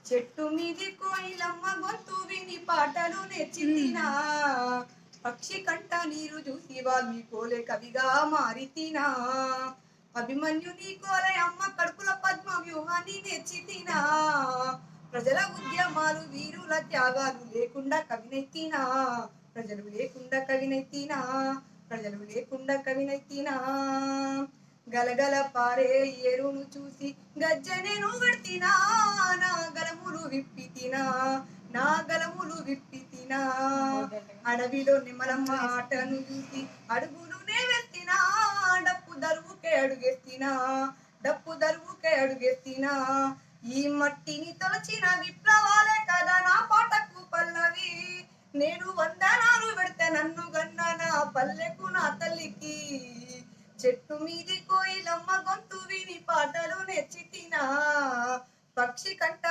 చెట్టు మీది కోయిలమ్మ గొంతు విని పాటలు నేర్చితినా పక్షి కంట నీరు చూసి వాల్మీకోలే కవిగా మారితినా అభిమన్యుని కోలే అమ్మ కడుపుల పద్మ వ్యూహాన్ని నేర్చితినా ప్రజల ఉద్యమాలు వీరుల త్యాగాలు లేకుండా కవినెత్తినా ప్రజలు లేకుండా కవినెత్తినా ప్రజలు లేకుండా కవినెత్తినా గలగల పారే ఏరును చూసి గజ్జనెను గడితినా నా గలములు విప్పితినా నా గలములు విప్పితినా అడవిలో నిమ్మలమ్మ ఆటను చూసి అడుగులు వేస్తినా డప్పు దరువుకే అడుగెత్తినా డప్పు దరువుకే అడుగెత్తినా ఈ మట్టిని తొలచిన విప్లవాలే కదా నా పాటకు పల్లవి నేను వందనాలు పెడితే నన్ను గన్న నా పల్లెకు నా తల్లికి చెట్టు మీది కోయిలమ్మ గొంతు విని పాటలు నేర్చితినా పక్షి కంట